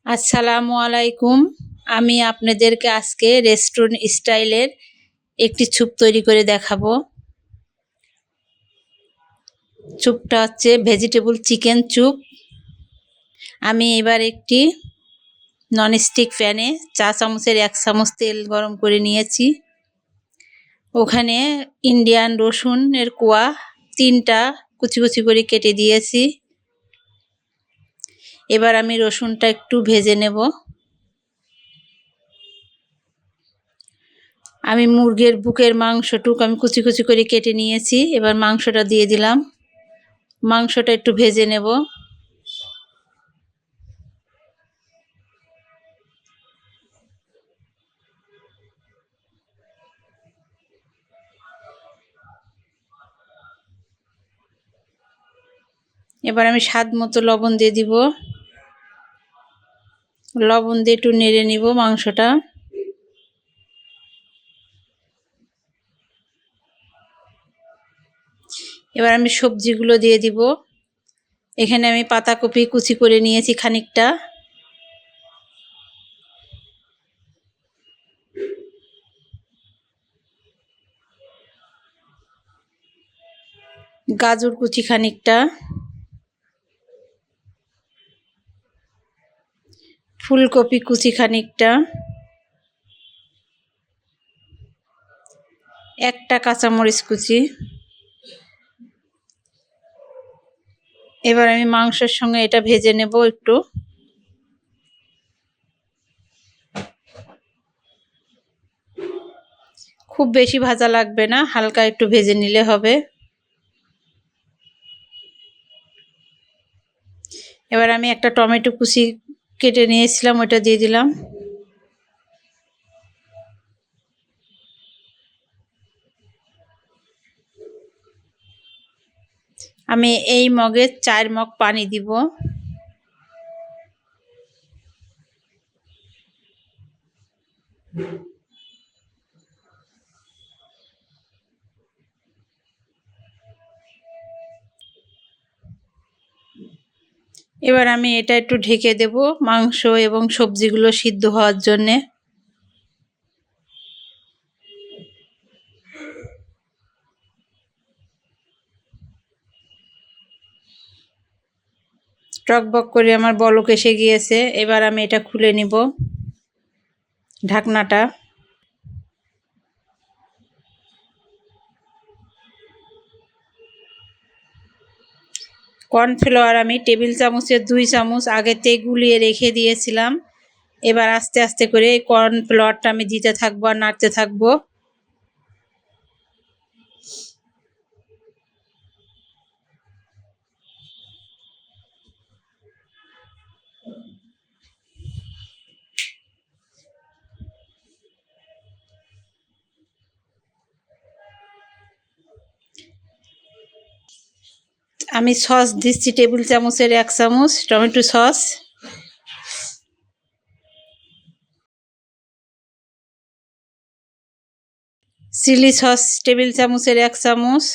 আসসালামু আলাইকুম। আমি আপনাদেরকে আজকে রেস্টুরেন্ট স্টাইলের একটি স্যুপ তৈরি করে দেখাবো। স্যুপটা হচ্ছে ভেজিটেবল চিকেন স্যুপ। আমি এবার একটি ননস্টিক প্যানে 4 চামচের 1 চামচ তেল গরম করে নিয়েছি। ওখানে ইন্ডিয়ান রসুনের কোয়া 3টা কুচি কুচি করে কেটে দিয়েছি। এবার আমি রসুনটা একটু ভেজে নেব। আমি মুরগির বুকের মাংসটুকু আমি কুচি কুচি করে কেটে নিয়েছি। এবার মাংসটা দিয়ে দিলাম। মাংসটা একটু ভেজে নেব। এবার আমি স্বাদ মতো লবণ দিয়ে দিব। লবণ দিয়ে একটু নেড়ে নিব মাংসটা। এবার আমি সবজিগুলো দিয়ে দিব। এখানে আমি পাতাকপি কুচি করে নিয়েছি খানিকটা। গাজর কুচি খানিকটা। ফুলকপি কুচি খানিকটা। একটা কাঁচামরিচ কুচি। এবার আমি মাংসের সঙ্গে এটা ভেজে নেব একটু। খুব বেশি ভাজা লাগবে না, হালকা একটু ভেজে নিলে হবে। এবার আমি একটা টমেটো কুচি কেটে নিয়েছিলাম, ওটা দিয়ে দিলাম। আমি এই মগে 4 মগ পানি দিব। এবার আমি এটা একটু ঢেকে দেব মাংস এবং সবজিগুলো সিদ্ধ হওয়ার জন্যে। টকবক করে আমার বলক এসে গিয়েছে। এবার আমি এটা খুলে নিব ঢাকনাটা। কর্নফ্লাওয়ার আমি টেবিল চামচের 2 চামচ আগেতে গুলিয়ে রেখে দিয়েছিলাম। এবার আস্তে আস্তে করে এই কর্নফ্লাওয়ারটা আমি দিতে থাকবো আর নাড়তে থাকবো। আমি সস দিচ্ছি টেবিল চামচের 1 চামচ tomato sauce. Chilli sauce table চামচের 1 চামচ।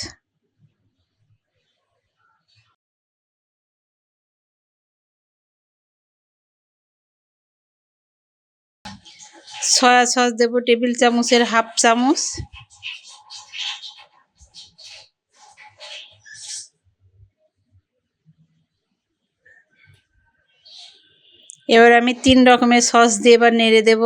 সয়া সস দেব টেবিল চামচের 1/2 চামচ। এবার আমি 3 রকমের সস দিয়ে এবার নেড়ে দেব।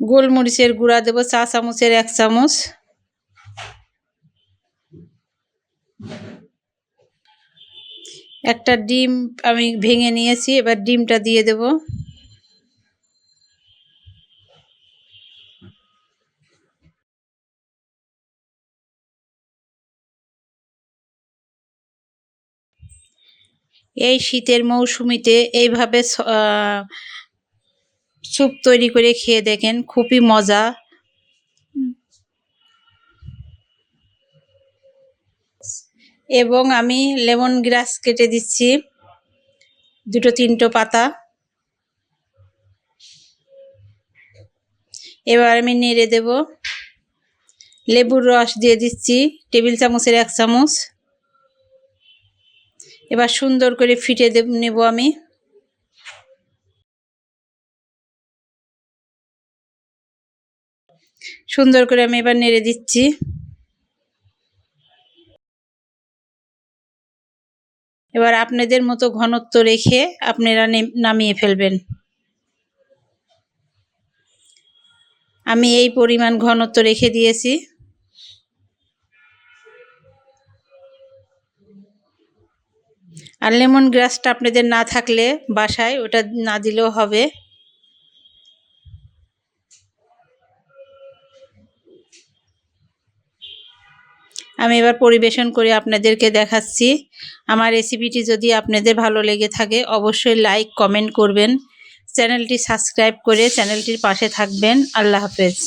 গোলমরিচের গুঁড়া দেব চা চামচের 1 চামচ। একটা ডিম আমি ভেঙে নিয়েছি, এবার ডিমটা দিয়ে দেব। এই শীতের মৌসুমিতে এইভাবে স্যুপ তৈরি করে খেয়ে দেখেন, খুবই মজা। এবং আমি লেমন গ্রাস কেটে দিচ্ছি 2-3 পাতা। এবার আমি নেড়ে দেব। লেবুর রস দিয়ে দিচ্ছি টেবিল চামচের 1 চামচ। এবার সুন্দর করে ফিটে নেব আমি। সুন্দর করে আমি এবার নেড়ে দিচ্ছি। এবার আপনাদের মতো ঘনত্ব রেখে আপনারা নামিয়ে ফেলবেন। আমি এই পরিমাণ ঘনত্ব রেখে দিয়েছি। আর লেমন গ্রাসটা আপনাদের না থাকলে বাসায় ওটা না দিলেও হবে। আমি এবার পরিবেশন করে আপনাদেরকে দেখাচ্ছি। আমার রেসিপিটি যদি আপনাদের ভালো লেগে থাকে অবশ্যই লাইক কমেন্ট করবেন। চ্যানেলটি সাবস্ক্রাইব করে চ্যানেলটির পাশে থাকবেন। আল্লাহ হাফেজ।